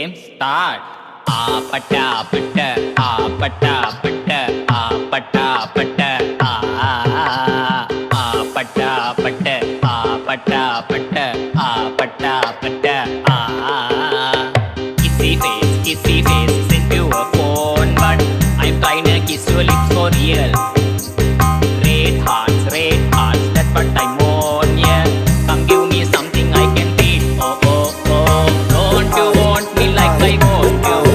Game start. Pata pata, pata pata, pata pata, pata pata, pata pata, pata pata. Kissy face, send you a phone, but I'm trying to kiss your lips for real. Red hearts, that's what I want, yeah. Come give me something I can feel. Oh, oh, oh. Don't you want me like I want you?